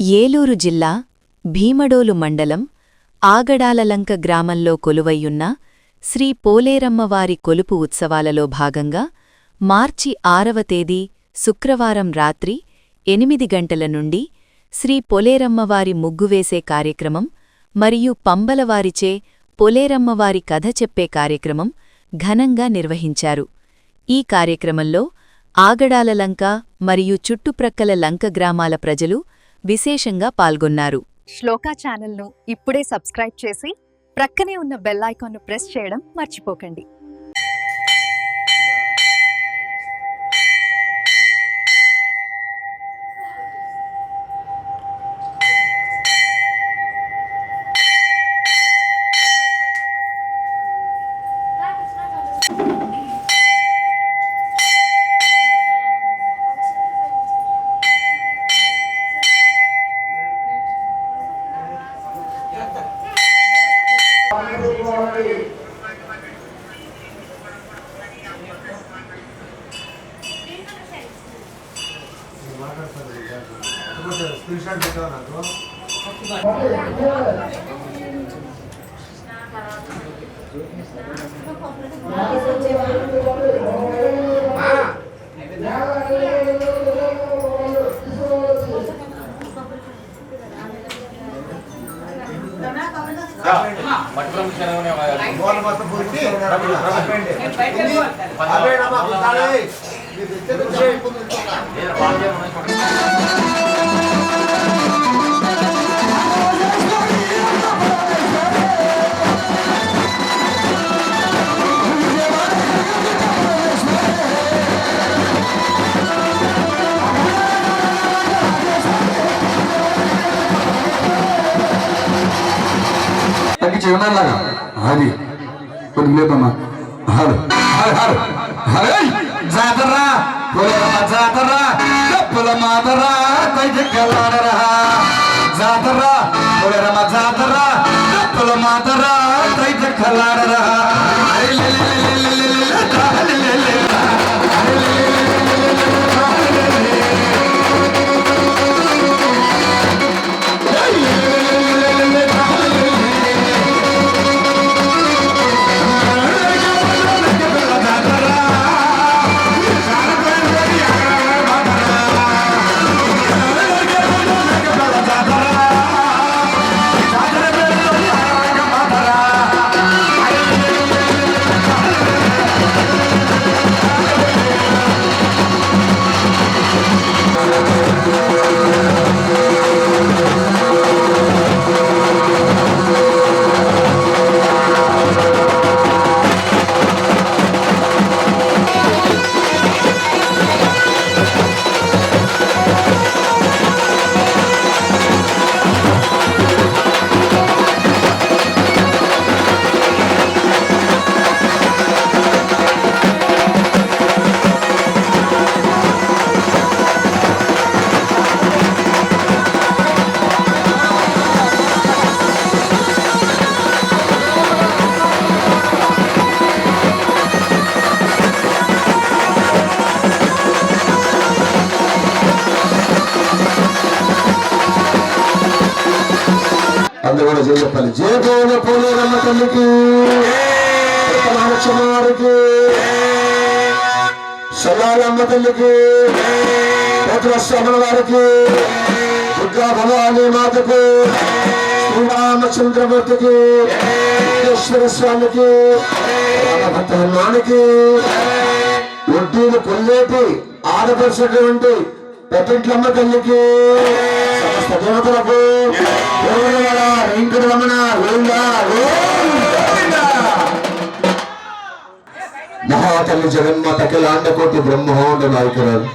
ఏలూరు జిల్లా భీమడోలు మండలం ఆగడాలలంక గ్రామంలో కొలువయ్యున్న శ్రీ పోలేరమ్మవారి కొలుపు ఉత్సవాలలో భాగంగా మార్చి 6వ తేదీ శుక్రవారం రాత్రి 8 గంటల నుండి శ్రీ పోలేరమ్మవారి ముగ్గువేసే కార్యక్రమం మరియు పంబలవారిచే పోలేరమ్మవారి కథ చెప్పే కార్యక్రమం ఘనంగా నిర్వహించారు. ఈ కార్యక్రమంలో ఆగడాలలంక మరియు చుట్టుప్రక్కల లంక గ్రామాల ప్రజలు విశేషంగా పాల్గొన్నారు. శ్లోకా ఛానల్ను ఇప్పుడే సబ్స్క్రైబ్ చేసి ప్రక్కనే ఉన్న బెల్ ఐకాన్ను ప్రెస్ చేయడం మర్చిపోకండి. జీవనాలాగా అది కొద్దిలేదమ్మా జాతరా జాతరా కప్పుల మాతరా కైకెళ్ళాడరా జాతరా జాతరా కప్పుల మాతరా కైకెళ్ళాడరా అందరూ కూడా చెప్పాలి. జయ పోల పోలేరమ్మ తల్లికి, వారికి, సల్లాలమ్మ తల్లికి, పోతురస్వామి వారికి, దుర్గా భవానీ మాతకు, శ్రీరామచంద్రమూర్తికి, వెంకటేశ్వర స్వామికి, రామభక్త హనుమానికి, ఒడ్డీలు కొల్లేటి ఆడపరిచినటువంటి పెద్దింట్లమ్మ తల్లికి, సమస్త దేవతలకు, వెంకటరమణ మహాతల్లి జగన్మాత అఖిలాండకోటి బ్రహ్మాండ నాయకురాలు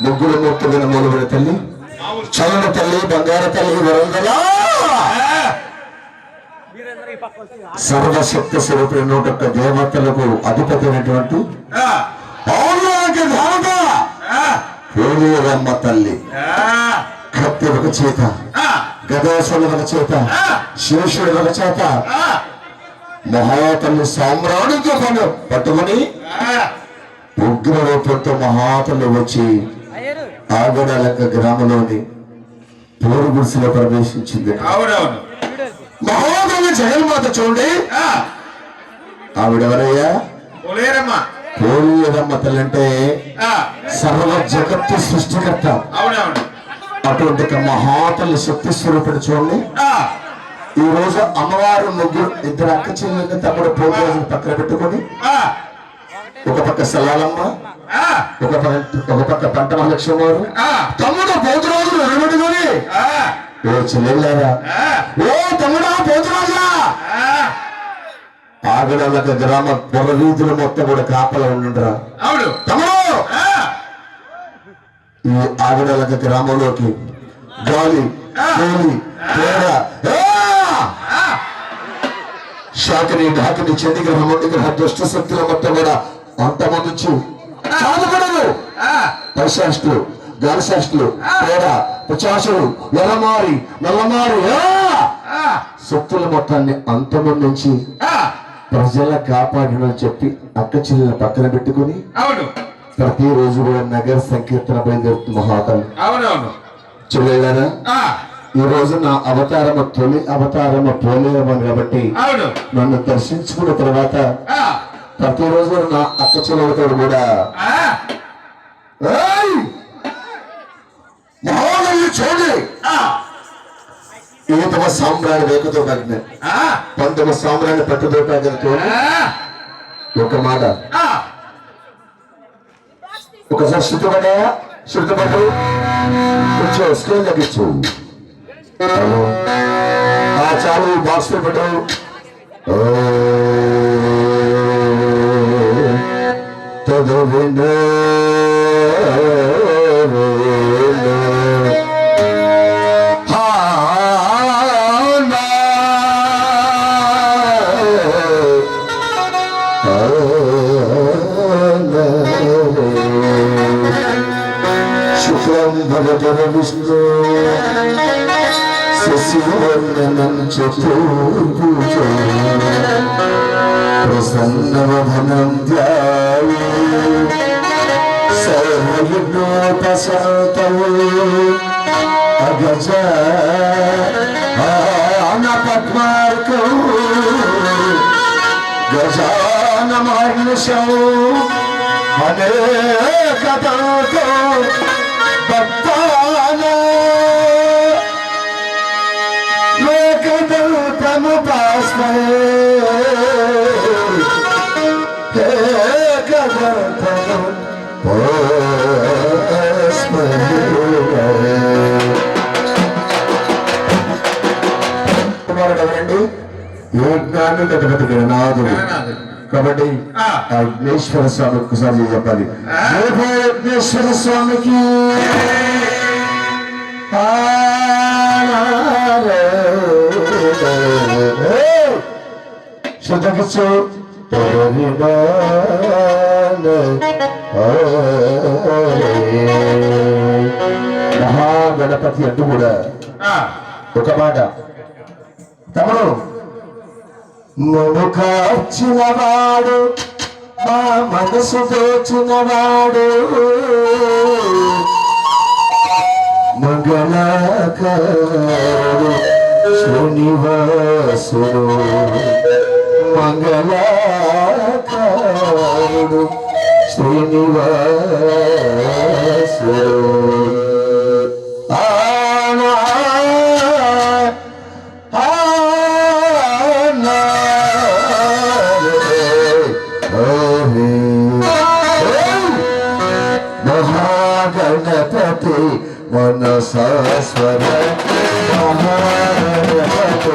ముగ్గురు మూర్తులైన మూలమైన తల్లి, చలన తల్లి, బంగారు తల్లి, వరంగల సర్వశక్తి స్వరూపి 101 దేవతలకు అధిపతి అయినటువంటి పోలేరమ్మ తల్లి కత్తి ఒక చేత, గదాసుడు ఒక చేత, శేషుడు ఒక చేత, మహాతల్లి సామ్రాణితో పట్టుకుని ఉగ్ర రూపంతో మహాతల్లి వచ్చి ఆగడాలక గ్రామంలోని పోరు గుడిసెలో ప్రవేశించింది. అవునవును. మహోదయ జగన్మాత చూడండి, ఆవిడెవరయ్యా? పోలేరమ్మ. పోలేరమ్మ తల్లి అంటే సర్వ జగత్తు సృష్టికర్త. అవునవును. అటువంటి ఒక మహాతల్లి శక్తి స్వరూపుడు చూడండి. ఈ రోజు అమ్మవారు ముగ్గురు, ఇద్దరు అక్క చెల్లెల్ని తమ్ముడు పోలేరు పక్కన పెట్టుకొని, ఒక పక్క సల్లాలమ్మ, ఒక పక్క పంట మహాలక్ష్మి వారు, తమ్ముడు పోతురాజులు నిలబెట్టుకొని, ఓ చెల్లెళ్ళారా, ఓ తమ్ముడా పోతురాజా, ఆగడాలక గ్రామ పొర వీధులు మొత్తం కూడా కాపలా ఉండుండ్రా తమ్ముడు. ఈ ఆగడాలక గ్రామంలోకి గాలి, వేలి, తేడ, శాఖని ఢాకిని చండీగ్రహ మొండిగ్రహ దుష్ట శక్తుల మొత్తం కూడా అంతమందించు చాలుకడలు పరిశాస్త్రులు, గాలిశాస్త్రులు, తేడ, పిచాసులు, ఎలమారి, నల్లమారి శక్తుల మొత్తాన్ని అంతమందించి ప్రజల కాపాడినని చెప్పి అక్క చెల్లెల పక్కన పెట్టుకుని ప్రతిరోజు కూడా నగర సంకీర్తన బయలుదేరుతుంది మహాతల్లి. చెల్లెళ్ళారా, ఈ రోజు నా అవతారమ తొలి అవతారమ పోలేరమని కాబట్టి నన్ను దర్శించుకున్న తర్వాత ప్రతిరోజు నా అక్క చెల్లెలతో కూడా మహానల్లి చూడండి, ఈతమ సామ్రాణి వేకతో పగిన పంతమ సామ్రాణి పట్టుతో పగినతో ఒక మాట ఒకసారి శుద్ధపడ్డాయా? శుద్ధపడ్డు కొంచెం స్కేల్ తగ్గించు. చాలు బాక్స్ లో పెట్టు. శుక్లం భగవత విష్ణు శశివర్ణనం చతుర్భుజ ప్రసన్నవదనం ధ్యాయే సర్వవిఘ్నోపశాంతయే అగజ పద్మార్కౌ గజానమహర్నిశౌ అనేకదంతో భక్తానా లోకదల్పముపాస్మయే ఎవరండి? యజ్ఞాన్ని గణపతి గణనాథుడు కాబట్టి ఆ విఘ్నేశ్వర స్వామి ఒక్కసారి చెప్పాలి. విఘ్నేశ్వర స్వామికి శుద్ధకిచ్చు మహాగణపతి అంటూ కూడా ఒక మాట, తమను మను కాచినవాడు మా మనసు దోచినవాడు మంగళాకారుడు శ్రీనివాసుడు మంగళాకారుడు శ్రీనివాసుడు మహాగణపతి మనసాస్వర మహాగణపతి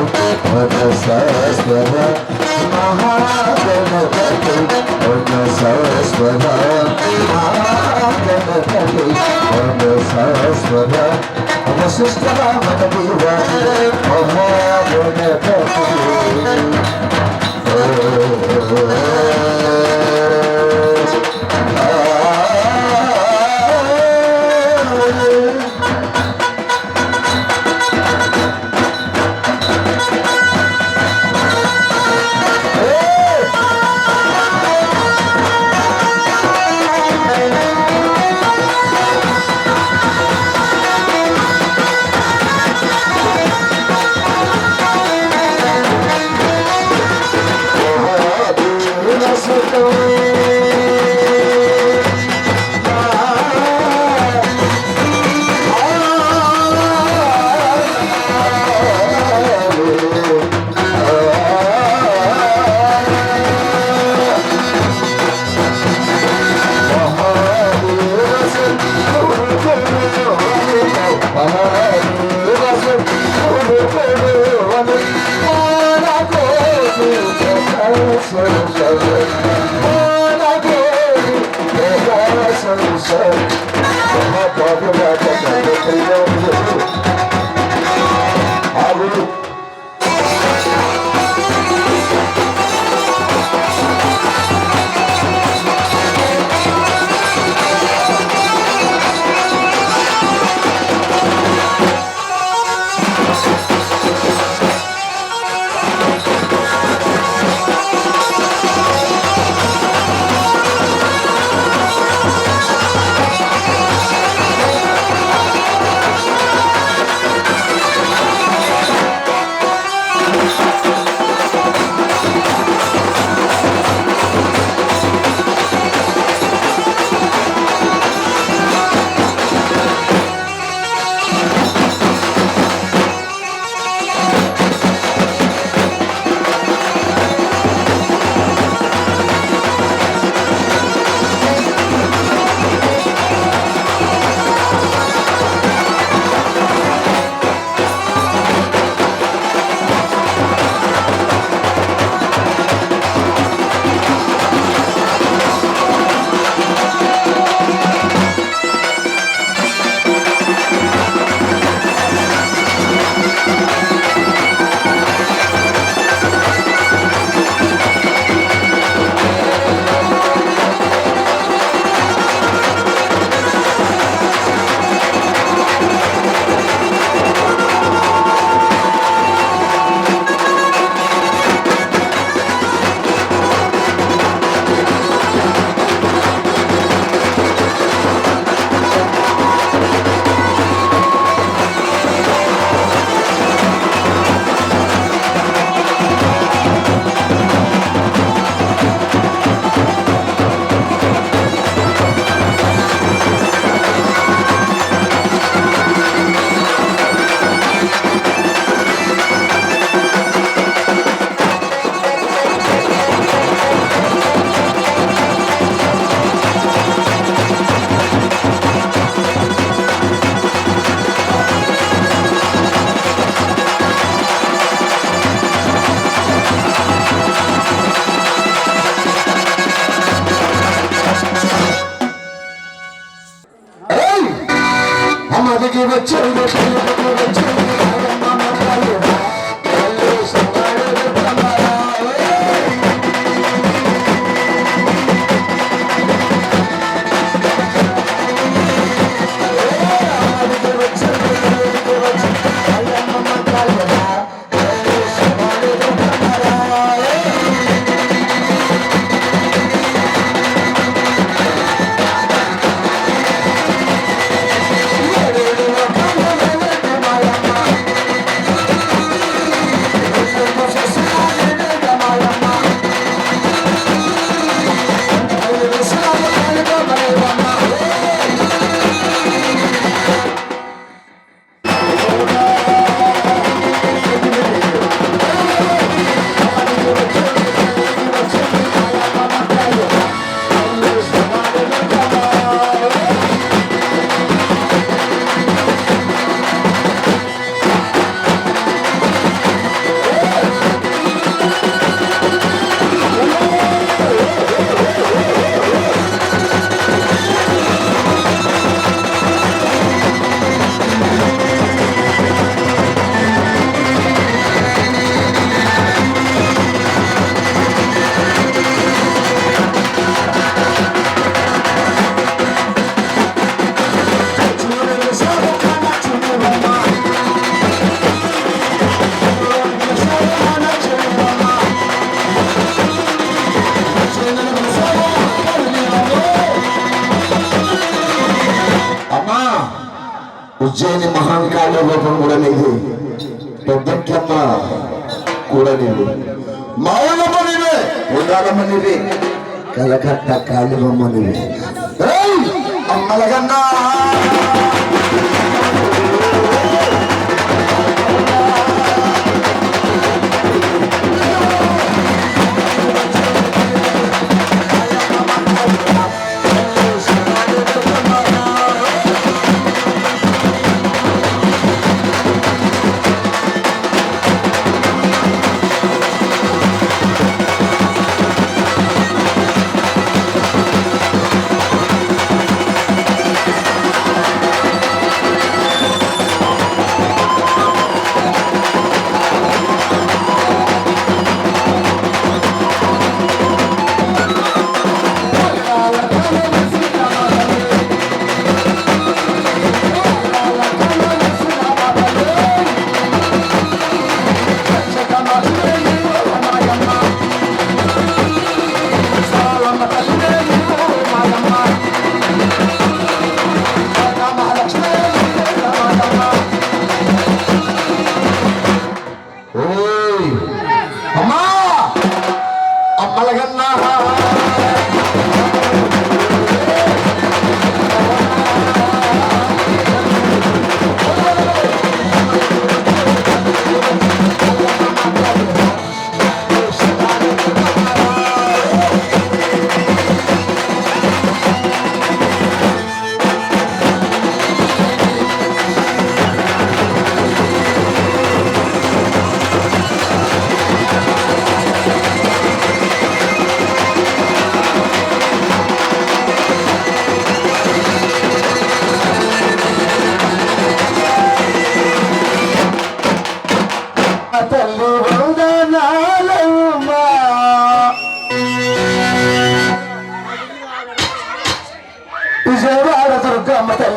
మనసాస్వర మహాగణపతి మనసాస్వర మహాగణపతి మనసాస్వర వశిష్ఠ మనదేవ మహాగణపతి అమ్మదికి వచ్చేది ఉజ్జయిని మహాకాళ రూపం కూడా నీది, పెద్దట్లమ్మ కూడా నీవు, మౌనమ్మ నీవే, ఉండాలమ్మ నీవే, కలకత్తా కాళిమమ్మ నీవే. అమ్మలగన్నా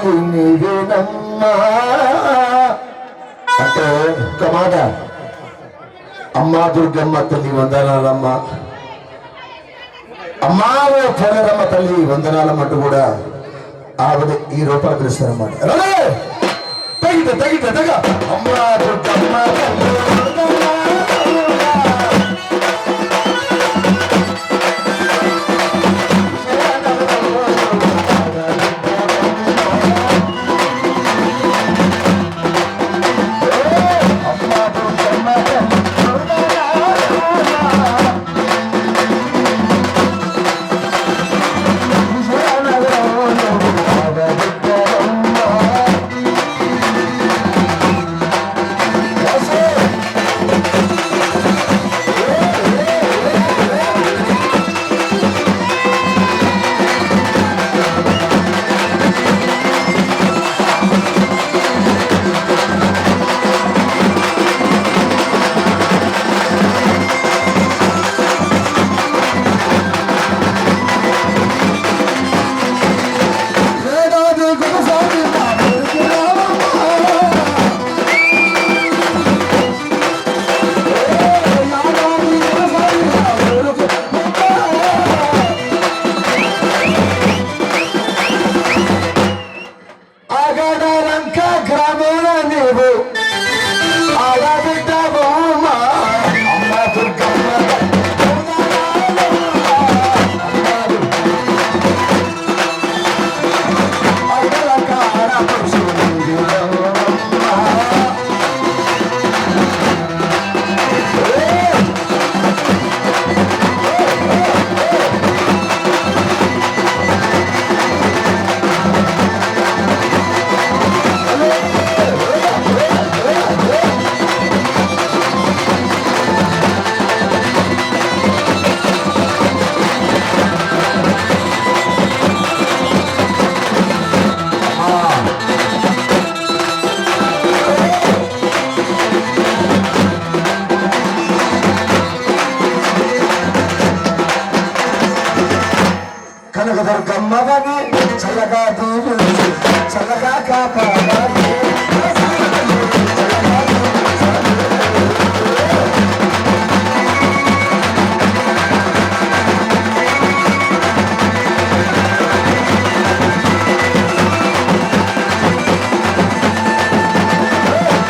తల్లి నీవేనమ్మా అంటే ఒక మాట, అమ్మా దుర్గమ్మ తల్లి వందనాలమ్మా, అమ్మా ఓ పోలేరమ్మ తల్లి వందనాలమ్మంటూ కూడా ఆవిడ ఈ రూపాయలు పిలుస్తారన్నమాట. తగిట తగిట తగ అమ్మా దుర్గమ్మ తల్లి వందనాలమ్మా. కనకదుర్గమ్మని చల్లగా దీవించి చల్లగా కాపాడాలి.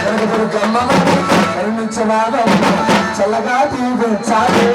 కనకదుర్గమ్మని కరుణించవాదమ్మ చల్లగా దీవించాలి.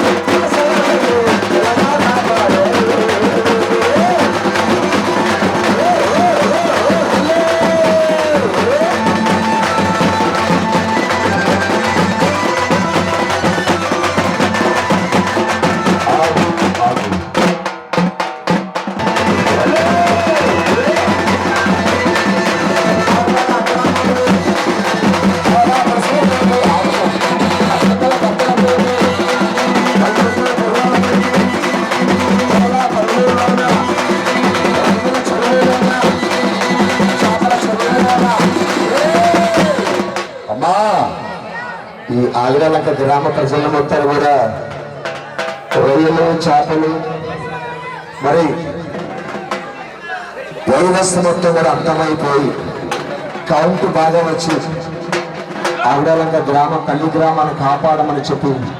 ఈ ఆగిరాలంక గ్రామ ప్రజలు మొత్తం కూడా రొయ్యలు చేపలు మరి వ్యవస్థ మొత్తం కూడా అంతమైపోయి కౌంట్ బాగా వచ్చి ఆగిరాలంక గ్రామ తల్లి గ్రామాన్ని కాపాడమని చెప్పింది.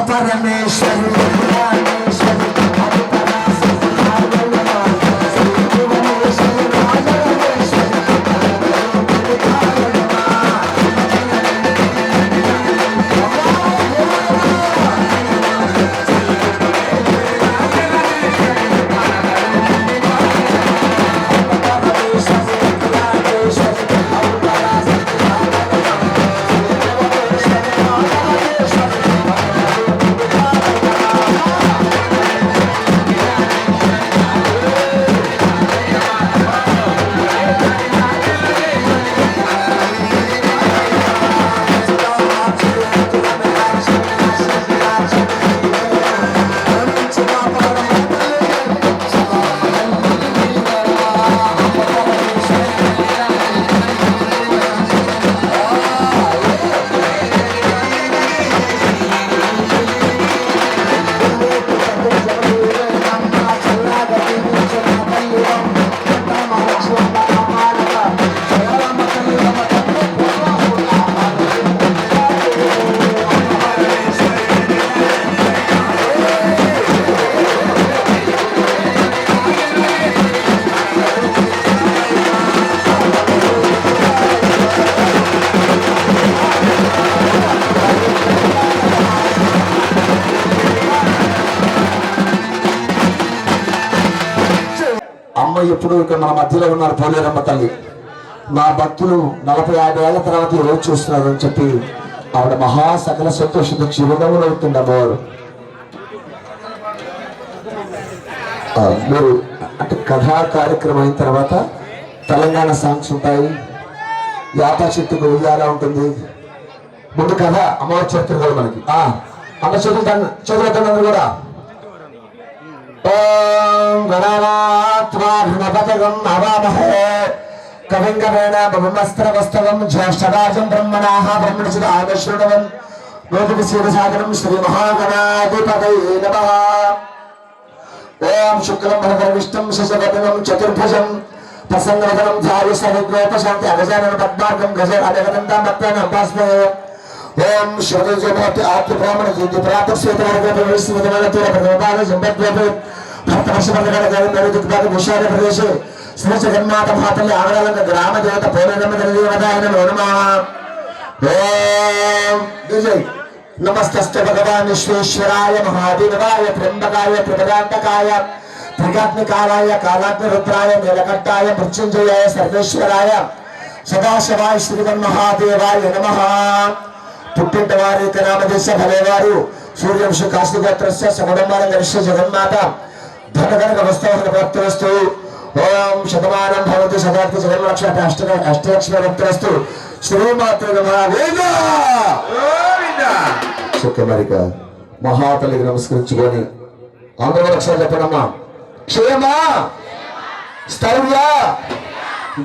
పరమేశ్వరి అమ్మ ఎప్పుడు ఇక్కడ మన మధ్యలో ఉన్నారు పోలేరమ్మ తల్లి. నా భక్తులు 40-50 ఏళ్ల తర్వాత ఈరోజు చూస్తున్నారు అని చెప్పి ఆవిడ మహా సకల సంతోషంతో చిరునవ్వులు అవుతుంది అమ్మవారు. మీరు అంటే కథా కార్యక్రమం అయిన తర్వాత తెలంగాణ సాంగ్స్ ఉంటాయి, యాప చెట్టుకు ఉయ్యాల ఉంటుంది. ముందు కథ అమ్మవారి చరిత్ర కూడా మనకి అమ్మ చదువుతున్నది కూడా. ఓం గణానాత్మా నవామహే కవిం కవేణ బ్రహ్మస్త్రవస్తవం జ్యేష్ఠరాజం బ్రహ్మణాః బ్రహ్మణిషద ఆగశ్రుణవం నోటికి శివసాగరం శ్రీ మహాగణాధిపతయే నమః. ఓం శుక్లం భరధరం విష్ణుం శశివర్ణం చతుర్భుజం ప్రసన్నవదనం ధ్యాయ సర్వోపశాంతి అగజానన పద్మార్గం గజానగదంతం భక్తానాం భాస్మయే. ఓం శివజోభక్తి ఆత్మ బ్రాహ్మణ జ్యోతి ప్రాత శ్వేతవర్గ ప్రవేశితమనతోర ప్రభావ సంపద్వేప భక్తవర్షవర్గణ దిగ్భాగ విశాల ప్రదేశే శ్రీ జగన్మాత మాతల్లి ఆగడాలంక గ్రామ దేవత పోలేరమ్మ దేవతాయ నమో నమః. ఓం విజయ్ నమస్తస్తే భగవాన్ విశ్వేశ్వరాయ మహాదేవాయ త్ర్యంబకాయ త్రిపదాంతకాయ త్రికాత్మికాలాయ కాలాగ్ని రుద్రాయ నీలకంఠాయ మృత్యుంజయాయ సర్వేశ్వరాయ సదాశివాయ శ్రీమన్మహాదేవాయ నమః. పుట్టింట వారి నామదేశ భలేవారు సూర్యంశ కాశీగోత్రస్య సమడంబాల గరిష్య జగన్మాత ధనగనక వస్తవహన ప్రాప్తిరస్తు. ఓం శతమానం భవతి శతాబ్ది జగన్లక్ష్మి అష్టలక్ష్మి భక్తురస్తు. శ్రీమాత్ర సుఖమరిక మహాతల్లికి నమస్కరించుకొని అందరూ లక్ష్యాలు చెప్పడమ్మా. క్షేమ స్థైర్య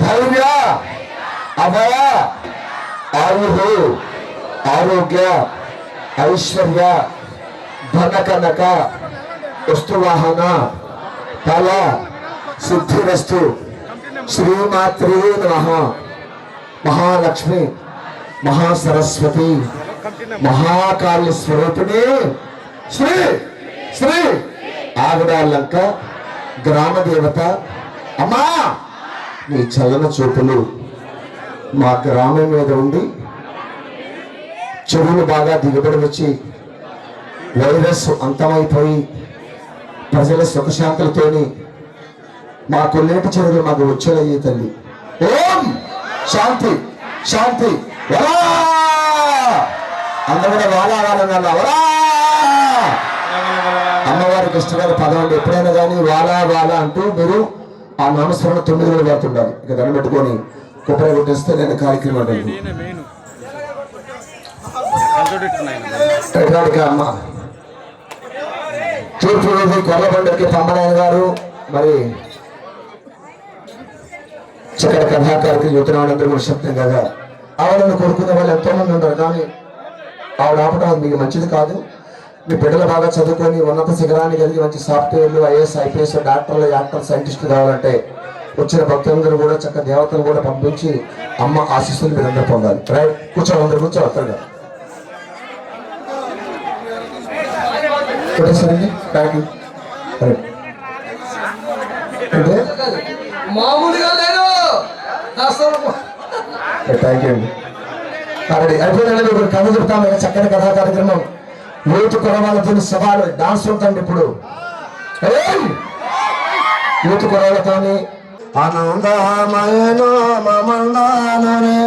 ధైర్య అభయ ఆయుహు ఆరోగ్య ఐశ్వర్య ధనకనక వస్తువాహన ఫల సిద్ధిరస్తు. శ్రీమాత్రే నమః. మహాలక్ష్మి మహాసరస్వతి మహాకాళి స్వరూపిణి శ్రీ శ్రీ ఆగడాలంక గ్రామ దేవత అమ్మా, నీ చలన చూపులు మా గ్రామం మీద ఉండి చెరువులు బాగా దిగుబడి వచ్చి వైరస్ అంతమైపోయి ప్రజల సుఖశాంతులతోని మా కొల్లేటి చెరువులు మాకు వచ్చేలయ్యే తల్లి. ఓం శాంతి శాంతి వరా అందరూ కూడా వాలావాలన్నారు. అవరా అమ్మవారికి ఇష్టమైన పదం అండి. ఎప్పుడైనా కానీ వాలా వాలా అంటూ మీరు ఆ నామస్మరణ 9 రోజులు వాడుతుండాలి. ఇక దాన్ని పెట్టుకొని కొబ్బరి కొట్టేస్తే నేను కార్యక్రమం అండి. అమ్మ తూర్పు కొల్లబండకి పంపనాయన గారు మరి చక్కటి కథాకారికి యువతనాలందరూ కూడా శబ్దం కదా. ఆవిడను కోరుకునే వాళ్ళు ఎంతో మంది ఉంటారు, కానీ ఆవిడ ఆపడం మీకు మంచిది కాదు. మీ బిడ్డలు బాగా చదువుకొని ఉన్నత శిఖరాన్ని కలిగి మంచి సాఫ్ట్వేర్లు ఐఏఎస్ ఐపీఎస్ డాక్టర్లు యాక్టర్ సైంటిస్టులు కావాలంటే వచ్చిన భక్తులందరూ కూడా చక్కగా దేవతలు కూడా పంపించి అమ్మ ఆశీస్సులు మీరు అందరూ పొందాలి. రైట్, కూర్చోవాలి, అందరూ కూర్చోవద్దరుగా. అంటే మామూలుగా లేదు. థ్యాంక్ యూ అండి. కాబట్టి అయిపోయిందండి. మీకు కథ చెప్తాము. చక్కని కథా కార్యక్రమం యూత్ కురవాళ్ళతో సవాలు డాన్స్ ఉంటుంది. ఇప్పుడు యూత్ కురవాళ్ళతో ఆనందమయనో మమందాననే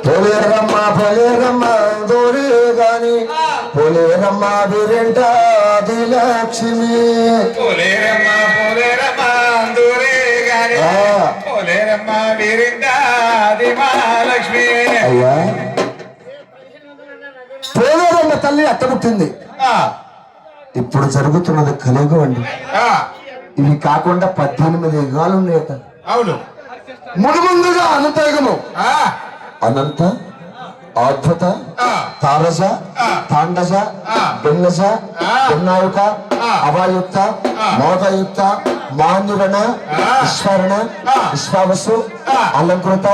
పోలేరమ్మ పోలేరమ్మ దూరి గాని పోలేరమ్మ బిరింట లక్ష్మి పోలేరమ్మ పోలేరమ్మ దూరే గాని పోలేరమ్మ బిరింట మహాలక్ష్మి. అయ్యా, పోలేరమ్మ తల్లి అట్ట పుట్టింది. ఇప్పుడు జరుగుతున్నది కలియుగం అండి. ఇవి కాకుండా 18 యుగాలు ఉన్నాయట. అవును, ముందుగా అనంత యుగము, అనంత అద్భుత తారస తాండస భిన్నస భిన్నాయుక అవాయుక్త మోదయుక్త మాన్యురణ ఈశ్వరణ విశ్వావసు అలంకృత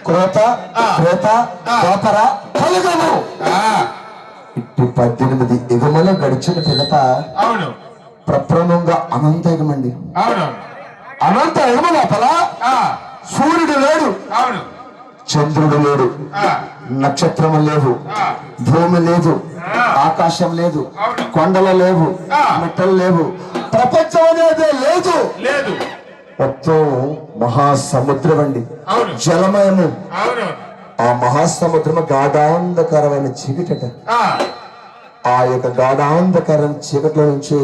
క్రోత క్రేత కోపర కలిగము. ఇటు 18 యుగములు గడిచిన పిదప ప్రప్రమంగా అనంత యుగమండి. అనంత యుగము లోపల సూర్యుడు లేడు, చంద్రుడు లేడు, నక్షత్రము లేవు, భూమి లేదు, ఆకాశం లేదు, అవును. కొండలు లేవు, మెట్టలు లేవు, ప్రపంచం అనేది లేదు. లేదు. మొత్తం మహాసముద్రం అండి, అవును. జలమయము. అవును. ఆ మహాసముద్రము గాఢాంధకరమైన చీకటట. ఆ యొక్క గాఢాంధకరం చీకట్లో నుంచి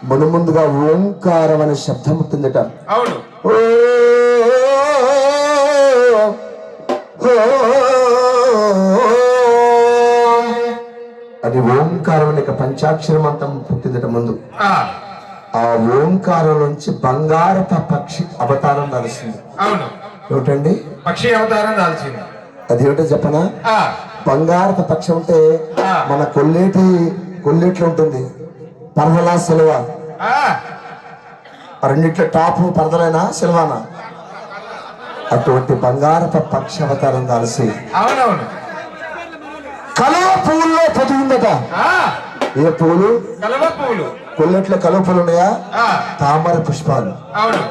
మునుముందుగా ఓంకారం అనే శబ్దం పుట్టిందట. అవును. అది ఓంకారం అనే పంచాక్షరం అంతా పుట్టిందట ముందు. ఆ ఓంకారం నుంచి బంగారపు పక్షి అవతారం నడుస్తుంది. అవును. ఏమిటండి పక్షి అవతారం దాల్చింది? అదేమిటో చెప్పనా? బంగారపు పక్షి అంటే మన కొల్లేట్లో ఉంటుంది పరదలా సిలువ, రెండిట్లో టాప్ పరదలైనా సిలువానా, అటువంటి బంగారపు పక్షి అవతారం దాల్సి అవునవును కలువ పువ్వుల్లో పొదిగిందట. ఏ పువ్వులు? కలువ పువ్వులు. కొల్లెట్లో కలువ పువ్వులు ఉన్నాయా? తామర పుష్పాలు. అవును.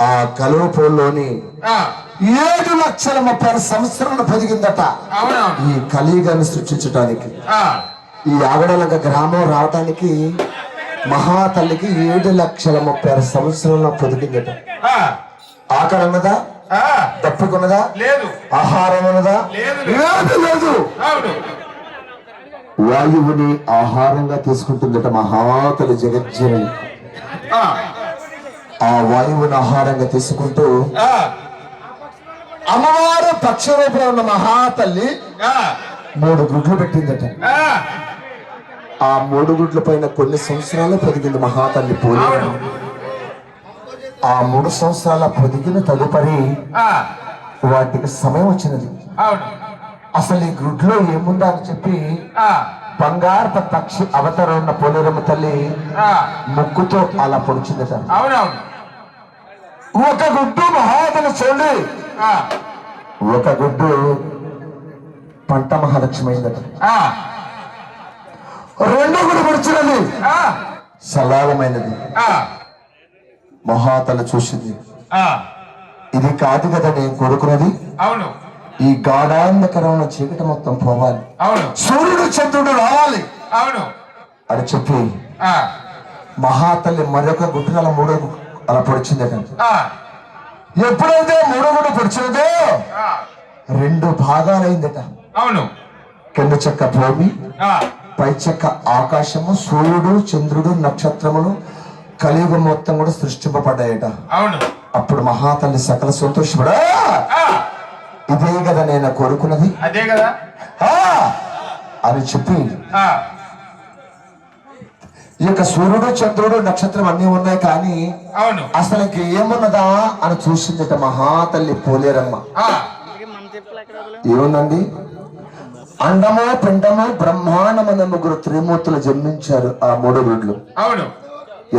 ఆ కలువ పువ్వుల్లోని 7,30,000 సంవత్సరాలు పొదిగిందట ఈ కలియుగాన్ని సృష్టించడానికి. ఈ ఆగడలంక గ్రామం రావటానికి మహాతల్లికి 7,30,000 సంవత్సరాల పొదిగిందట. ఆకలి ఉన్నదా? తప్పుకున్నదా? లేదు. ఆహారం ఉన్నదా? లేదు. వాయువుని ఆహారంగా తీసుకుంటుందట మహాతల్లి జగజ్జనని. ఆ వాయువుని ఆహారంగా తీసుకుంటూ అమ్మవారు పక్ష రూపంలో ఉన్న మహాతల్లి 3 గుడ్లు పెట్టిందట. ఆ 3 గుడ్ల పైన కొన్ని సంవత్సరాలు పొదిగింది మహాతల్లి పోలేరు. ఆ 3 సంవత్సరాల పొదిగిన తదుపరి వాటికి సమయం వచ్చినది. అసలు ఈ గుడ్లో ఏముందా అని చెప్పి బంగారపు పక్షి అవతారం ఉన్న పోలేరమ్మ తల్లి ముక్కుతో అలా పొడిచిందట. ఒక గుడ్డు మహాతల్లి చూడండి, ఒక గుడ్డు పంట మహాలక్ష్మి అయిందట. 2వ గుడ్డు పొడిచినది సలాలమైనది. మహాతల్లి చూసింది, ఇది కాదు కదా నేను కొడుకున్నది. అవును. ఈ గాఢాంధకరమైన చీకటి మొత్తం పోవాలి, సూర్యుడు చంద్రుడు రావాలి. అవును అని చెప్పి మహాతల్లి మరొక గుడ్డును అలా 3వ అలా పొడిచిందట. ఎప్పుడైతే 3వ గుడ్డు పొడిచినదో 2 భాగాలైందట. అవును. కింద చెక్క భూమి, పై చెక్క ఆకాశము, సూర్యుడు చంద్రుడు నక్షత్రములు కలియుగం మొత్తం కూడా సృష్టింపబడ్డాయట. అవును. అప్పుడు మహాతల్లి సకల సంతోషపడా, ఇదే కదా నేను కోరుకున్నది, అదే కదా అని చెప్పి ఈ యొక్క సూర్యుడు చంద్రుడు నక్షత్రం అన్ని ఉన్నాయి కానీ అసలు ఇంక ఏమున్నదా అని చూసిందట మహాతల్లి పోలేరమ్మ. ఏముందండి? అండము పిండము బ్రహ్మాండమైన 3 త్రిమూర్తులు జన్మించారు ఆ 3 గుడ్లు. అవును.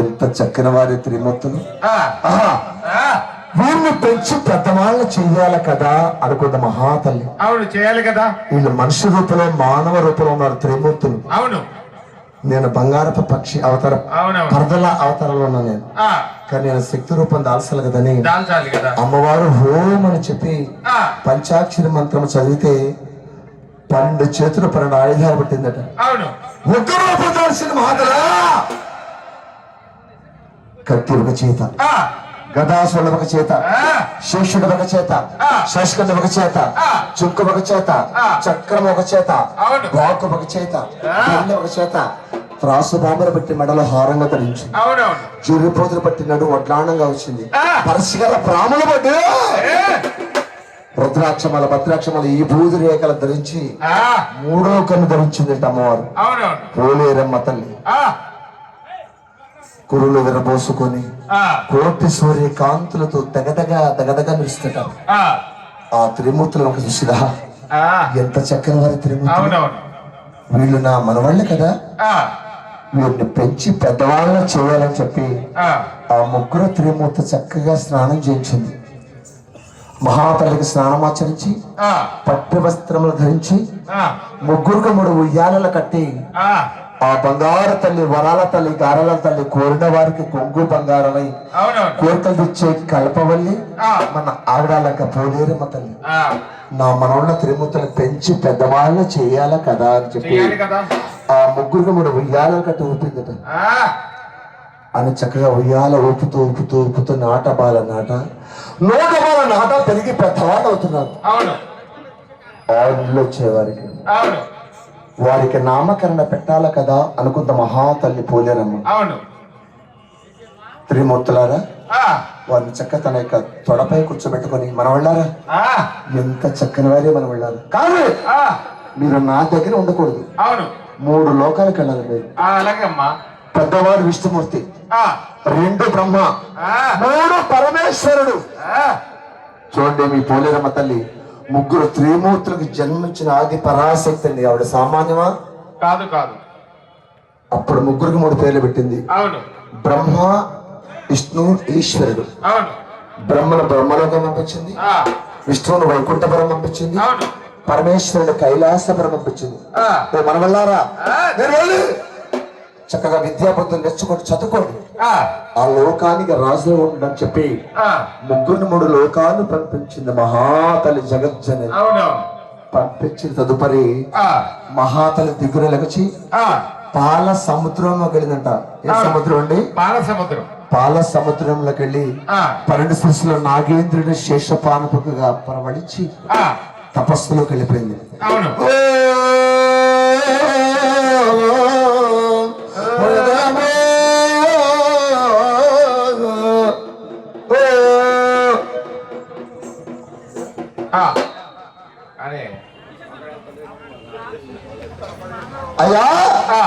ఎంత చక్కని వారి త్రిమూర్తులు. వీరిని పెంచి పెద్దవాళ్ళని చెయ్యాలి కదా అనుకున్న మహాతల్లి. అవును, చేయాలి కదా. వీళ్ళు మనిషి రూపంలో మానవ రూపంలో ఉన్నారు త్రిమూర్తులు. అవును. నేను బంగారపు పక్షి అవతారం, పరదల అవతారంలో ఉన్నా నేను. కానీ నేను శక్తి రూపం దాల్చాలి కదని అమ్మవారు హోం అని చెప్పి పంచాక్షరి మంత్రం చదివితే 12 చేతులు 12 ఆయుధాలు పట్టిందట. ఒక రూపం దాల్చిన మహాతలా కత్తి ఒక చేత, గదాసుడు ఒక చేత, శేషుడు ఒక చేత, శశకండ ఒక చేత, చుక్కు ఒక చేత, చక్రం ఒక చేత, బాకు ఒక చేత, ఒక చేత, త్రాసు బాంబులు పెట్టి మెడలో హారంగా ధరించి, జిర్రిపోతులు పట్టి నడు వడ్లాండంగా వచ్చింది. పరసిగల ప్రాములు పట్టి రుద్రాక్షమాల భద్రాక్షమాల ఈ బూది రేఖలు ధరించి 3వ కన్ను ధరించింది అమ్మవారు పోలేరమ్మ తల్లి. కురులు విరబోసుకొని కోటి సూర్యకాంతులతో దగదగా నిలుస్తుంటారు. ఆ త్రిమూర్తులు ఒక చూసిదా ఎంత చక్కని వారి త్రిమూర్తులు. వీళ్ళు నా మనవాళ్ళే కదా, వీరిని పెంచి పెద్దవాళ్ళని చేయాలని చెప్పి ఆ 3 త్రిమూర్తి చక్కగా స్నానం చేయించింది. మహాతల్లికి స్నానం ఆచరించి పట్టు వస్త్రములు ధరించి 3 ఉయ్యాలలు కట్టి ఆ బంగారు తల్లి, వరాల తల్లి, గారాల తల్లి కోరిన వారికి కొంగు బంగారమై అవునవును. కోరికలు తెచ్చే కల్పవల్లి ఆ. మన ఆవిడాలక పోలేరమ్మ తల్లి. ఆ, నా మనవుల త్రిమూర్తులు పెంచి పెద్దవాళ్ళు చెయ్యాల కదా అని చెప్పి చెయ్యాలి కదా. ఆ ముగ్గురికి మూడు ఉయ్యాల కట్టి ఊపిందట. ఆ, అని చక్కగా ఉయ్యాల ఊపుతూ ఊపుతూ ఊపుతూ నాట బాల నాట పెరిగి పెద్దవాళ్ళు అవుతున్నారు. అవును ఆవిడలో వచ్చేవారికి అవును వారికి నామకరణ పెట్టాల కదా అనుకుంత మహాతల్లి పోలేరమ్మ. అవును. త్రిమూర్తులారా ఆ, వారిని చక్క తన యొక్క తొడపై కూర్చోబెట్టుకొని మనం వెళ్ళారా, ఆ, ఎంత చక్కని వారే మనం వెళ్ళారు. కాదు ఆ, మీరు నా దగ్గర ఉండకూడదు, అవును. 3 లోకాలకు వెళ్ళాలి మీరు. ఆ, అలాగమ్మా. పెద్దవాడు విష్ణుమూర్తి, ఆ, 2 బ్రహ్మ, ఆ, 3 పరమేశ్వరుడు. ఆ, చూడండి మీ పోలేరమ్మ తల్లి 3 త్రిమూర్తులకు జన్మించిన ఆది పరాశక్తి అండి. ఆవిడ సామాన్యమా కాదు కాదు. అప్పుడు 3కి 3 పేర్లు పెట్టింది. అవును బ్రహ్మ, విష్ణు, ఈశ్వరుడు. అవును. బ్రహ్మను బ్రహ్మలోకం పంపించింది, ఆ, విష్ణువును వైకుంఠపురం పంపించింది, అవును. పరమేశ్వరుడు కైలాసపురం పంపించింది. ఆ, మనం వెళ్ళారా, ఆ, నేను వెళ్ళి చక్కగా విద్యాబుద్ధులు నేర్చుకోండి, చదువుకోండి, ఆ, ఆ లోకానికి రాజులు ఉండని చెప్పి ఆ, 3 లోకాలు పంపించింది మహాతల్లి జగజ్జనని. అవునవును. పంపించిన తదుపరి ఆ, మహాతల్లి దిగున లెగచి ఆ, పాల సముద్రంలోకి వెళ్ళిందంట. ఏ అవును. సముద్రం అండి? పాల సముద్రం. పాల సముద్రంలోకి వెళ్ళి ఆ, 12 సృష్టిలో నాగేంద్రుడి శేషపానుపుగా పరవడించి ఆ, తపస్సులోకి వెళ్ళిపోయింది. అవును. ఆ, అరే అయ్యా ఆ,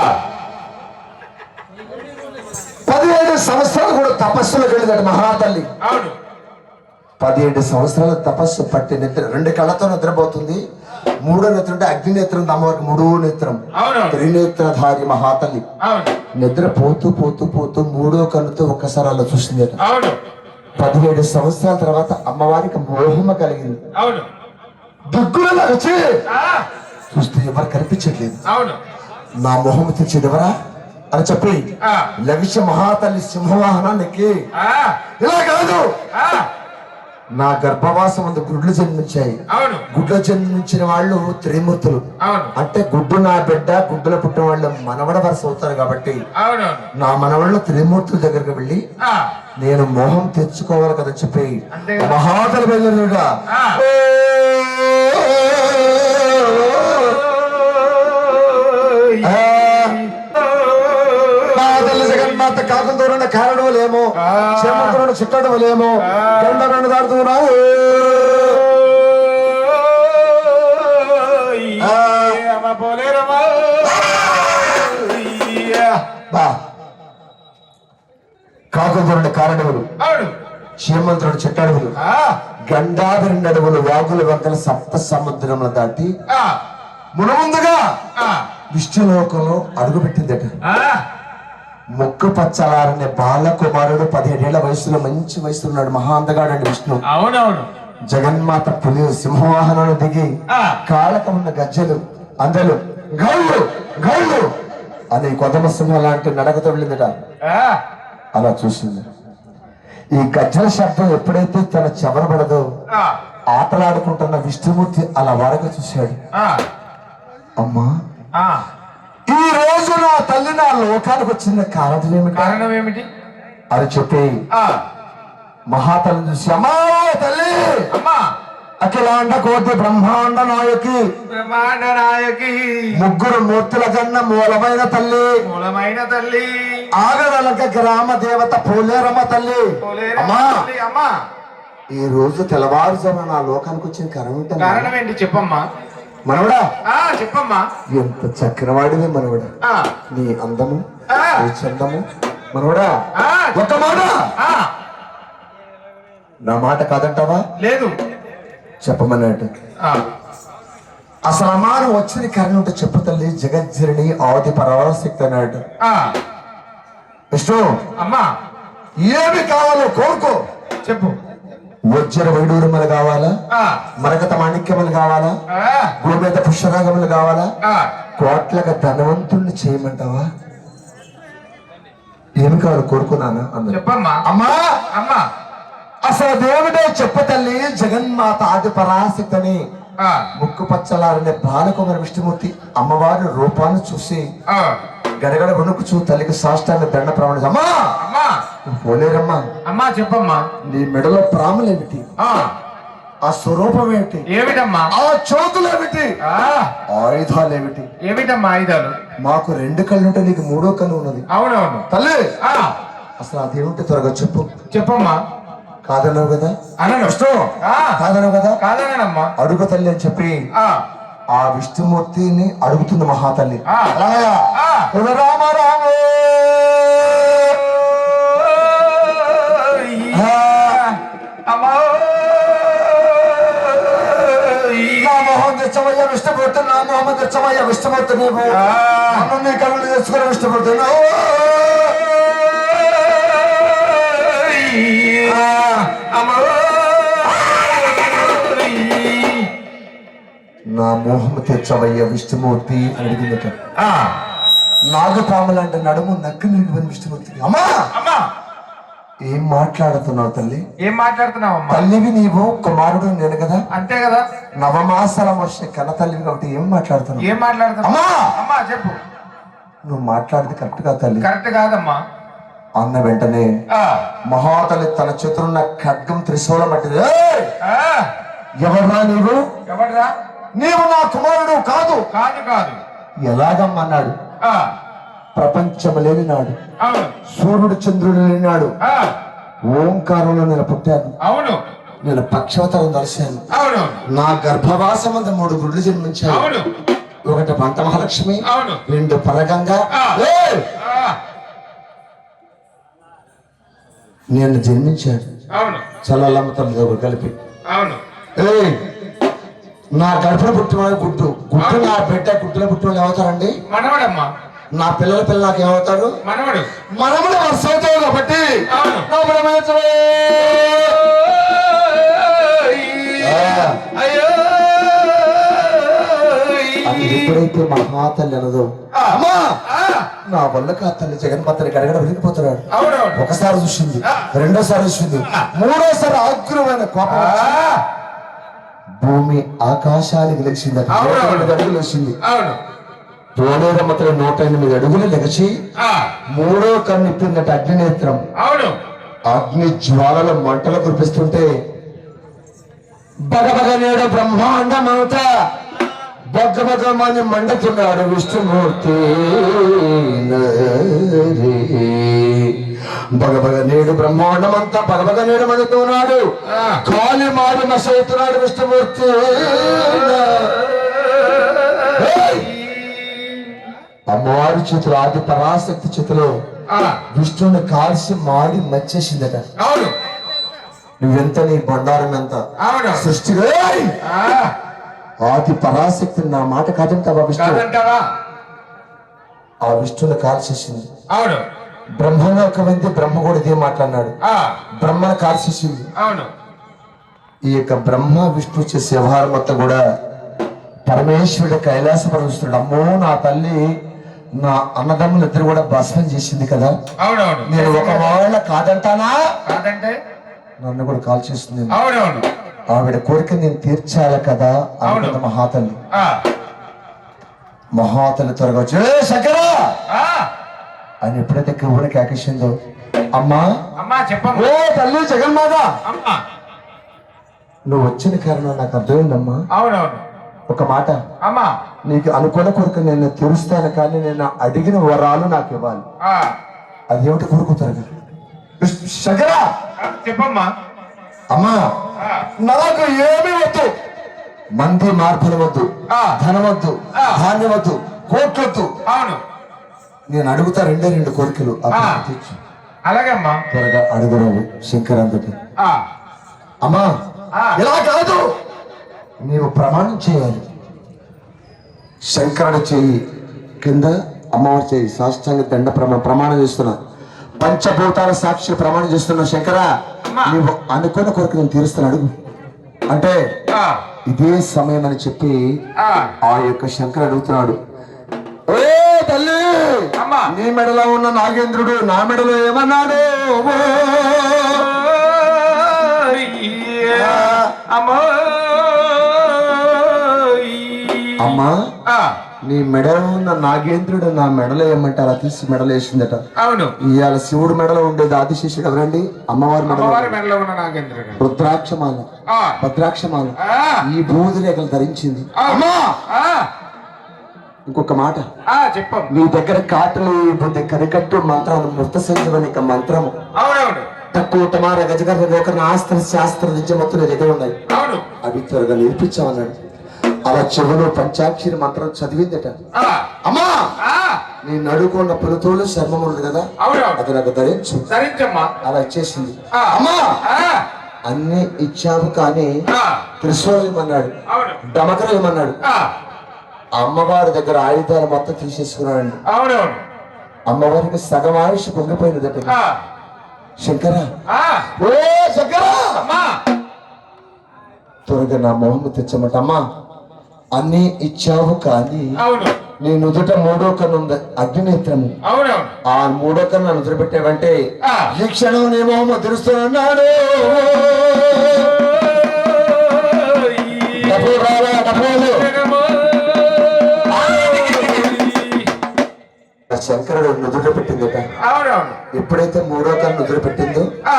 17 సంవత్సరాలు కూడా తపస్సులోకి వెళ్ళిందట మహాతల్లి. అవును. 17 సంవత్సరాల తపస్సు పట్టి నిద్ర 2 కళ్ళతో నిద్రపోతుంది. 3వ నేత్రం అంటే అగ్ని నేత్రం, అమ్మవారికి 3వ నేత్రం, అవును. త్రినేత్రధారి మహాతల్లి. అవును. నిద్ర పోతూ పోతూ పోతూ 3వ కన్నుతో ఒక్కసారి అలా చూసింది. అవును. 17 సంవత్సరాల తర్వాత అమ్మవారికి మోహమ కలిగింది. అవును. దిగ్గులలో వచ్చి ఆ, చూస్తే ఎవరు కనిపించట్లేదు. అవును. నా మొహం తెచ్చేది ఎవరా అని చెప్పి ఆ, లవిష మహాతల్లి సింహవాహనానికి ఆ, ఇలా కాదు, ఆ, నా గర్భవాసం అందు గుడ్లు జన్మించాయి. అవును. గుడ్లు జన్మించిన వాళ్ళు త్రిమూర్తులు. అవును. అంటే గుడ్డు నా బిడ్డ, గుడ్డులో పుట్టిన వాళ్ళు మనవడ వరుస అవుతారు కాబట్టి అవునవును. నా మనవళ్ళు త్రిమూర్తుల దగ్గరికి వెళ్ళి ఆ, నేను మోహం తెచ్చుకోవాలి కదా చెప్పి అంతే కదా. మహాతలు వెళ్ళినగా ఆ, జగన్మాత కాకుందూరున్న కారణములేమో, ఆ. క్షేమంతుడు చుట్టడములేమో, ఆ. గండలను దాడుతున్నావు. ఆ. అమ్మ పోలేరమ్మా. బా కాకుందూరున్న కారణములు, అవును. క్షేమంతుడు చుట్టడములు, ఆ, గండాధరుని అడవులు, వాగుల వంకల సప్త సముద్రములు దాటి ఆ, మునుముందుగా ఆ, విష్ణులోకంలో అడుగుపెట్టిందట. ఆ, ముక్కు పచ్చలారనే బాలకుమారుడు 17 ఏళ్ల వయసులో మంచి వయసులో ఉన్నాడు. మహా అందగాడండి విష్ణు. అవునవును. జగన్మాత పులి సింహవాహనాన్ని దిగి ఆ, కాళ్ళకు ఉన్న గజ్జలు అందలు గౌళ్ళు గౌళ్ళు అని కొదమ సింహం లాంటి నడకతో వెళ్ళిందట. ఆ, అలా చూసింది. ఈ గజ్జల శబ్దం ఎప్పుడైతే తన చెవరబడదో ఆ, ఆటలాడుకుంటున్న విష్ణుమూర్తి అలా వరకు చూశాడు. ఆ, అమ్మా, ఆ. ఈ రోజు నా తల్లి నా లోకానికి వచ్చిన కారణం ఏమిటి కారణం ఏమిటి? అని చెప్పి ఆ, మహాతల్లి చూసి, అమ్మా తల్లి, అమ్మా అఖిలాండ కోటి బ్రహ్మాండ నాయకి, బ్రహ్మాండ నాయకి, 3 మూర్తుల కన్నా మూలమైన తల్లి, మూలమైన తల్లి, ఆగడలక గ్రామ దేవత పోలేరమ్మ తల్లి. పోలేరమ్మ అమ్మా, తల్లి. అమ్మా ఈ రోజు తెల్లవారుజామున నా లోకానికి వచ్చిన కారణం కారణం ఏంటి చెప్పమ్మా. మనవడా, ఆ, చెప్పమ్మా. ఎంత చక్రవాడివి మనవడా, ఆ, నీ అందము, ఆ. నీ చందము. మనవడా, ఆ, ఒక్క మాట, ఆ, నా మాట కాదంటావా? లేదు. చెప్పమన్నట్టు. ఆ, అసలు అమ్మాను వచ్చిన కారణం ఉంటే చెప్పు తల్లి. జగజ్జరిని ఆది పరాశక్తి అన్నాడు. ఆ, విష్ణు, అమ్మా ఏమి కావాలో కోరుకో, చెప్పు. వజ్ర వైడూరములు కావాలా, మరకత మాణిక్యములు కావాలా, గోమేత పుష్పరాగములు కావాలా, కోట్లగా ధనవంతుణ్ణి చేయమంటావా? ఏమి కావాలి కోరుకున్నాను అన్న. చెప్పమ్మా. అమ్మా అమ్మా అసలు దేవుడే చెప్ప తల్లి జగన్మాత ఆది పరాశక్తిని ముక్కు పచ్చలారనే బాలకుమారి విష్ణుమూర్తి అమ్మవారి రూపాన్ని చూసి గడగడ వణుకుచూ తల్లికి సాష్టాంగ దండ ప్రమాణం. అమ్మా అమ్మా పోలేరమ్మా. అమ్మా చెప్పమ్మా. నీ మెడలో ప్రాములేమిటి? ఆ స్వరూపం ఏమిటి? ఏమిటమ్మా? ఆ చోతులు ఏమిటి? ఆయుధాలు ఏమిటి? ఏమిటమ్మా ఆయుధాలు? మాకు 2 కళ్ళుంటే నీకు 3వ కన్ను ఉన్నది. అవునవును తల్లి అసలు అదేమిటి త్వరగా చెప్పు. చెప్పమ్మా. కాదన్నావు కదా, అనను. కాదన్నావు కదా, కాదనమ్మా. అడుగు తల్లి అని చెప్పి ఆ విష్ణుమూర్తిని అడుగుతుంది మహాతల్లి. రామ రామ తెచ్చమయ్యా విష్ణుమూర్తి, నా మొహం తెచ్చమయ్యా విష్ణుమూర్తి, నీవు నన్ను నీ కళ్ళు తెచ్చుకుని విష్ణుమూర్తి. నా మోహం తెచ్చవయ్య విష్ణుమూర్తి అని అడిగిందట. నాగపాములంటే నడుము నక్కు నిలిపిన విష్ణుమూర్తికి. అమ్మా అమ్మా ఏం మాట్లాడుతున్నావు తల్లి? ఏం మాట్లాడుతున్నావు అమ్మా? తల్లివి నీవు, కుమారుడు నేను కదా. అంతే కదా. నవమాసాల వర్ష కన్న తల్లివి కాబట్టి ఏం మాట్లాడుతున్నావు? ఏం మాట్లాడుతున్నావు? అమ్మా అమ్మా చెప్పు. నువ్వు మాట్లాడేది కరెక్ట్ గా తల్లి. కరెక్ట్ కాదమ్మా. అన్న వెంటనే మహాతల్లి తన చేతులున్న ఖడ్గం త్రిశూలం పట్టింది. ఎవర్రా నీవు? ఎవడ్రా? నీవు నా కుమారుడు కాదు. కాదు కాదు. ఎలాగమ్మన్నాడు? ప్రపంచము లేని నాడు, అవును. సూర్యుడు చంద్రుడు లేని నాడు ఓంకారంలో నేను పుట్టాను. అవును. నేను పక్షవతరం దర్శాను. అవును. నా గర్భవాసం అంత 3 గుడ్లు జన్మించాను. అవును. ఒకటి పంట మహాలక్ష్మి, అవును. 2 పరగంగా. నేను జన్మించాను. అవును. చల్లమ్మతో కలిపి. అవును. నా గర్భను పుట్టిన గుడ్డు నా బిడ్డ గుడ్డులో పుట్టిన వాళ్ళు ఏమవుతారండి? మనవడమ్మా. నా పిల్లల నాకు ఏమవుతారు? మనవడు. మనముడు వర్ష అవుతావు కాబట్టి ఎప్పుడైతే మహాతల్లి అనదో, అమ్మా నా వల్ల కా తల్లి జగన్మాతని గడగడ వెళ్ళిపోతున్నాడు. ఒకసారి చూసింది, రెండోసారి చూసింది, మూడోసారి ఆగ్రహమైన కోపం భూమి ఆకాశానికి లెగిసింది. 108 అడుగులు వచ్చింది. పోలేరమ్మతల 108 అడుగులు లెగచి 3వ కన్ను ఇప్పిందట అగ్నినేత్రం. అగ్ని జ్వాలల మంటలు కురిపిస్తుంటే బగబగ నేడు బ్రహ్మాండమవుత బగ్గబగమని మండుతున్నాడు విష్ణుమూర్తి. బగబగ నేడు బ్రహ్మాండమంతా బగబగ నేడు మండుతున్నాడు. కాలి మారి మసవుతున్నాడు విష్ణుమూర్తి. అమ్మవారి చేతులు ఆది పరాశక్తి చేతిలో విష్ణుని కాల్చి మాడి మచ్చేసిందట. నువ్వెంత నీ బండారం ఎంత సృష్టి ఆది పరాశక్తి నా మాట కాదంటావా? విష్ణు ఆ విష్ణుని కాల్చేసింది. బ్రహ్మలో ఒక వ్యక్తి బ్రహ్మ కూడా ఇదే మాట్లాడినాడు. బ్రహ్మను కాల్చేసింది. ఈ యొక్క బ్రహ్మ విష్ణు చేసే వ్యవహారం మొత్తం కూడా పరమేశ్వరుడు కైలాసపరుస్తున్నాడు. అమ్మో నా తల్లి నా అన్నదమ్ములు ఇద్దరు కూడా భస్మం చేసింది కదా. నేను ఒకవేళ కాదంటానా? నన్ను కూడా కాల్ చేస్తుంది. ఆవిడ కోరిక నేను తీర్చాలి కదా అనుకున్న మహాతల్లి. మహాతల్లి త్వరగా వచ్చి శంకరా అని ఎప్పుడైతే ఊరికి ఆకేసిందో, అమ్మా ఓ తల్లి జగన్మాత నువ్వు వచ్చిన కారణం నాకు అర్థమైందమ్మా. ఒక మాట, నీకు అనుకున్న కోరిక నేను తీరుస్తాను, కానీ నేను అడిగిన వరాలు నాకు ఇవ్వాలి. అదేమిటి కోరుకుతారు? శంకరా చెప్పమ్మా. అమ్మా నాకు ఏమీ వద్దు, మంది మార్పులు వద్దు, ధనం వద్దు, ధాన్యం వద్దు, కోట్లొద్దు. నేను అడుగుతా 2 కోరికలు. అలాగే అమ్మా. త్వరగా అడుగురావు శంకరంతటి. అమ్మా ఇలా కాదు, నీవు ప్రమాణం చేయాలి. శంకరుడు చెయ్యి కింద, అమ్మవారి చెయ్యి సాష్టాంగ దండ ప్రమాణం చేస్తున్నా. పంచభూతాల సాక్షి ప్రమాణం చేస్తున్న శంకర, అమ్మా. నువ్వు అనుకున్న కొరకు నేను తీరుస్తాను, అడుగు అంటే ఆ, ఇదే సమయం అని చెప్పి ఆ, ఆ యొక్క శంకర్ అడుగుతున్నాడు. ఏ తల్లి, అమ్మా. నీ మెడలో ఉన్న నాగేంద్రుడు నా మెడలో ఏమన్నాడు? అమ్మా, నీ మెడలో ఉన్న నాగేంద్రుడు నా మెడలో ఏమంటే అలా తీసి మెడలో వేసిందట. అవును, ఇవాళ శివుడు మెడలో ఉండేది ఆదిశేషుడు ఎవరండి? అమ్మవారి అమ్మవారి మెడలో మెడలో ఉన్న నాగేంద్రుడు. రుద్రాక్షమాల, ఆ, భద్రాక్షమాల, ఆ, ఈ బూది రేఖలు ధరించింది. అవును. అమ్మా, ఆ, ఇంకొక మాట, చెప్పం. నీ దగ్గర కాటలు బుద్ధి కరికట్టు మంత్రం మృత సంజీవనిక మంత్రము అవునవును, తక్కువ టమార గజగర్ర లోకన ఆస్త్ర శాస్త్ర నిజ మొత్తం నీ దగ్గర ఉన్నాయి, అవును. అవి త్వరగా నేర్పించామన్నాడు. అలా చెవులో పంచాక్షరి మంత్రం చదివిందట. ఆ, అమ్మా, ఆ, నీ నడుకున్న పులుతోలు చర్మం ఉంది కదా, అవునవును. అది నాకు ధరించు. ధరించమ్మా. అలా ఇచ్చేసింది. ఆ, అమ్మా, ఆ, అన్ని ఇచ్చావు కానీ ఆ, త్రిశూలం ఇమ్మన్నాడు, అవును. డమకరం ఇమ్మన్నాడు. ఆ, అమ్మవారి దగ్గర ఆయుధాలు మొత్తం తీసేసుకున్నాడు. అవునవును. అమ్మవారికి సగం ఆయుష్ పొంగిపోయినదట. ఆ, శంకర, ఆ, ఓ శంకర, అమ్మా. త్వరగా నా మొహం తెచ్చమాట. అమ్మా, అన్ని ఇచ్చావు కానీ అవును, నీ నుదుట మూడో కన్ను ఉంది, అగ్నినేత్రము. అవునవును. ఆ మూడో కన్ను నుదుట పెట్టావంటే ఆ, ఈ క్షణం నీ మొహం తెరుస్తున్నాడు. డబ్బులు రావా, డబ్బులు. ఆ శంకరుడు నుదుట పెట్టిందట. అవునవును. ఎప్పుడైతే మూడో కన్ను నుదుట పెట్టిందో ఆ,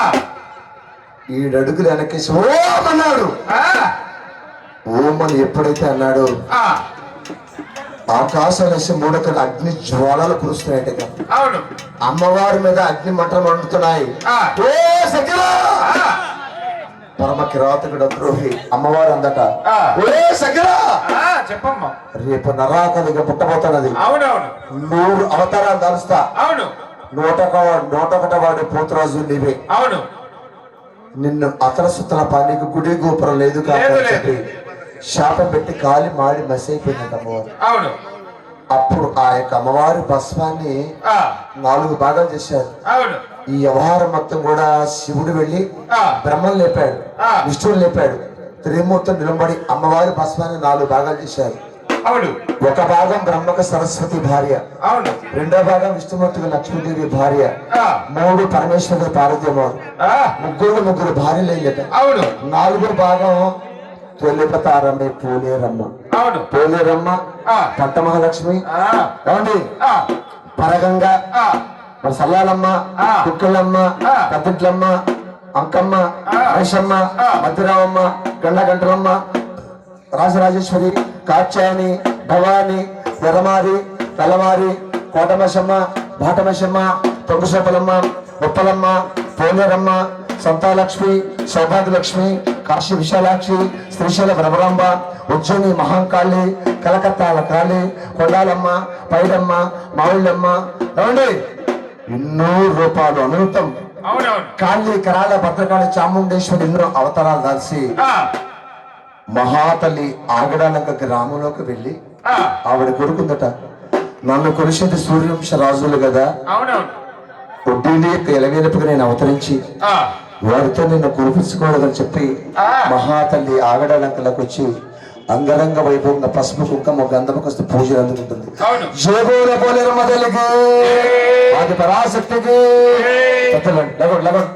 7 అడుగులు వెనకేసి ఓం అన్నాడు. ఆ, ఓం అని ఎప్పుడైతే అన్నాడు, ఆ, ఆకాశం వేసి మూడో కన్ను అగ్ని జ్వాలలు కురుస్తున్నాయట. అవును. అమ్మవారి మీద అగ్ని మంటలు మండుతున్నాయి. ఆ, ఓ శంకర, ఆ, పరమ కిరాతకుడు ద్రోహి అమ్మవారు అందట. ఆ. ఓ శంకర, ఆ, చెప్పమ్మా. రేపు నరాకలిగా పుట్టబోతున్నది. అవునవును, 100 అవతారాలు దాలుస్తా. అవును, 101 వాడు పోతురాజు నీవే. అవును. నిన్ను అతల సుత్తల పానీకి గుడి గోపురం లేదు లేదు, కాబట్టి లేదు. చెప్పి శాపం పెట్టి కాలి మాడి మసి అయిపోయిందంట అమ్మవారు. అవును. అప్పుడు ఆ యొక్క అమ్మవారి భస్మాన్ని ఆ, 4 భాగాలు చేశారు. అవును. ఈ వ్యవహారం మొత్తం కూడా శివుడు వెళ్ళి ఆ, బ్రహ్మను లేపాడు, ఆ. విష్ణువుని లేపాడు. త్రిమూర్తులు నిలబడి అమ్మవారి భస్మాన్ని 4 భాగాలు చేశారు. అవును, ఒక భాగం బ్రహ్మకు సరస్వతి భార్య, అవును. రెండో భాగం విష్ణుమూర్తికి లక్ష్మీదేవి భార్య, ఆ, 3 పరమేశ్వరుడు పార్వతీదేవి, ఆ, ముగ్గురు భార్యలు అయ్యట. అవును, 4వ భాగం తొలిపతారమ్మ పోలేరమ్మ. అవును. పోలేరమ్మ, ఆ, పంట మహాలక్ష్మి, ఆ, ఏమండి ఆ, పరగంగ, ఆ, మరి సల్లాలమ్మ, ఆ. కుక్కలమ్మ, ఆ. పెద్దట్లమ్మ, అంకమ్మ, ఆ. ఐషమ్మ, ఆ. మధురామమ్మ, గంటలమ్మ, రాజరాజేశ్వరి, కాత్యాయని, భవాని, ఎర్రమారి, తలమారి, కోటమశమ్మ, భాటమశమ్మ, తొంగుశోపలమ్మ, ఉప్పలమ్మ, పోలేరమ్మ, సంతాలక్ష్మి, సౌభాగ్యలక్ష్మి, కాశీ విశాలాక్షి, శ్రీశైల భ్రమరాంబ, ఉజ్జయిని మహాంకాళి, కలకత్తాల కాళి, కొండాలమ్మ, పైడమ్మ, మావుళ్ళమ్మ, ఏమండి ఎన్నో రూపాలు అనంతం. అవునవును. కాళీ, కరాళ, భద్రకాళి, చాముండేశ్వరి ఎన్నో అవతారాలు దాల్చి ఆ, మహాతల్లి ఆగడాలంక గ్రామంలోకి వెళ్ళి ఆ, ఆవిడ కొడుకుందట. నన్ను కొలిసేది సూర్యవంశ రాజులు కదా, అవునవును. ఒడ్డీని యొక్క ఎలవేలుపుగా నేను అవతరించి ఆ, వారితో నిన్ను కురిపించుకోవడదని చెప్పి ఆ. మహాతల్లి ఆగడాలంకలకు వచ్చి అంగరంగ వైభవంగా పసుపు కుంకుమ గంధము కస్తు పూజలు అందుకుంటుంది. అవును. జోగోల పోలేరమ్మ తల్లికి, ఆది పరాశక్తికి. పెద్దలండి, లగోండి, లగోండి.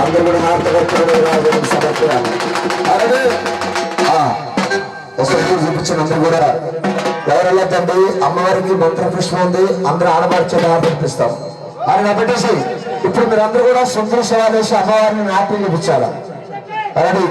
అందరూ కూడా హార్తగట్టుకునే రాజు సమర్పించాలి. అలాగే వసతులు చూపించిన అందరూ కూడా ఎవరెల్లా తండ్రి అమ్మవారికి మంత్ర పుష్పం ఉంది, అందరూ ఆడపరిచేది ఆర్పిస్తాం అని పెట్టేసి ఇప్పుడు మీరు అందరూ కూడా సుందర సేవ చేసి అమ్మవారిని నాట్యం చూపించాలి. అలాగే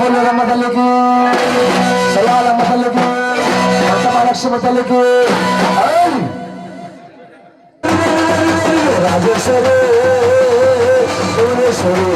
పోలేరమ్మ తల్లికి, సలాలమ్మ తల్లికి, లక్ష్మ తల్లికి, రాజేశ్వరి భువనేశ్వరి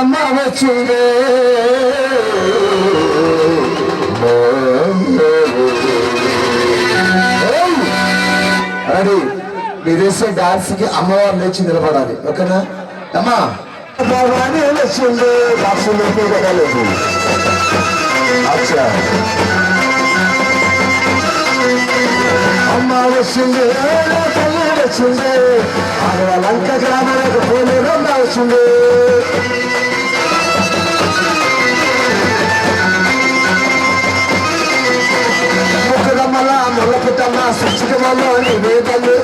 పోలేరమ్మ వచ్చిందే రెడీ మీరు వేసే డాన్స్ కి అమ్మవారు లేచి నిలబడాలి ఓకేనా అమ్మా భవానీ వచ్చింది బాక్సులు లేదు అచ్చా అమ్మ వచ్చింది తల్లి వచ్చింది లంక గ్రామాలకు పోలేరమ్మ వచ్చింది ముఖరమ్మల ముళ్ళపుటమ్మ సృష్టికమలో నీవే తల్లి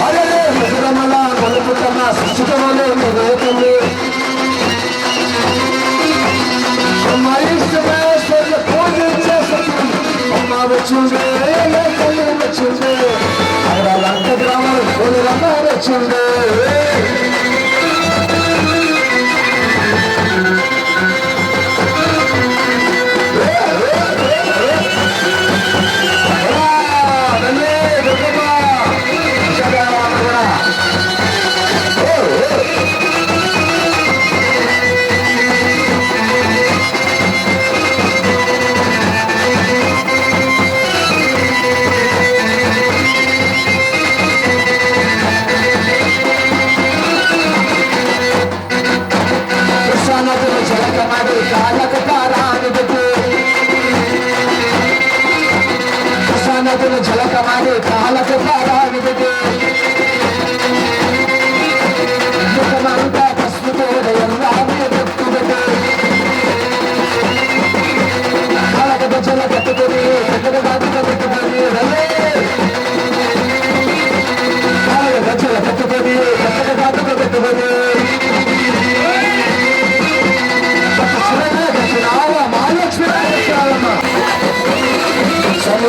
అదే ముఖరమ్మల ముళ్ళపుటమ్మ సృష్టికమలో నీవే తల్లి అమ్మ ఇష్టమే పూజించే అమ్మ వచ్చింది తల్లి వచ్చింది అక్కడ లంక గ్రామాలు పోలేరమ్మ వచ్చింది झलक मारे कालक पारानी बेटे मुखमंता भस्मतो दयंगामे भक्ति बेटे कालक झलक तोरे जगदादि बेटे रले कालक झलक तोरे जगदादि बेटे महालक्ष्मी सनु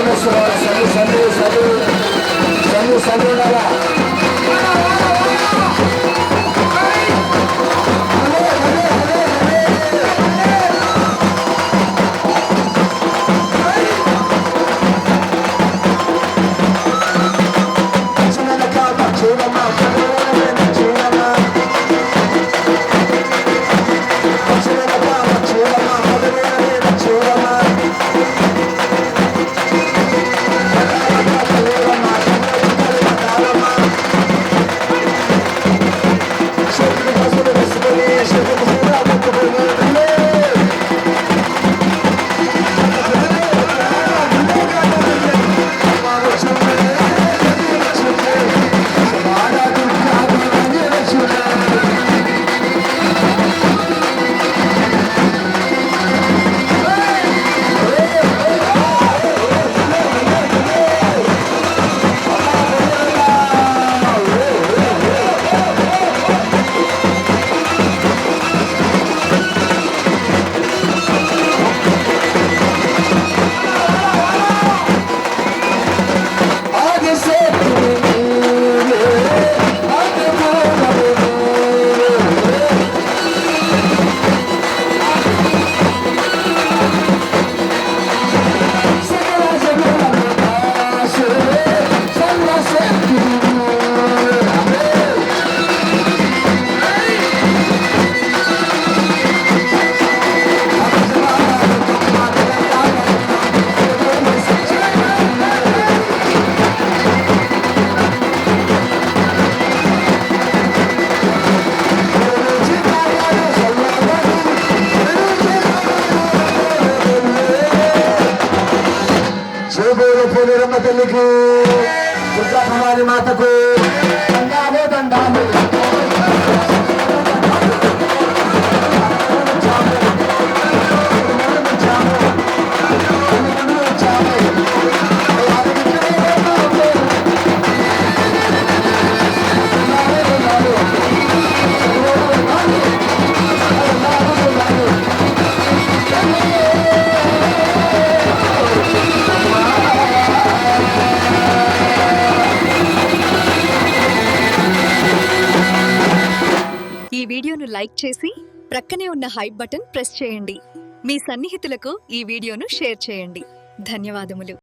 పోలేరమ్మ తల్లికి దుర్గా భవాని మాతకు దండాలు దండాలు ఈ వీడియోను లైక్ చేసి ప్రక్కనే ఉన్న హైప్ బటన్ ప్రెస్ చేయండి. మీ సన్నిహితులకు ఈ వీడియోను షేర్ చేయండి. ధన్యవాదములు.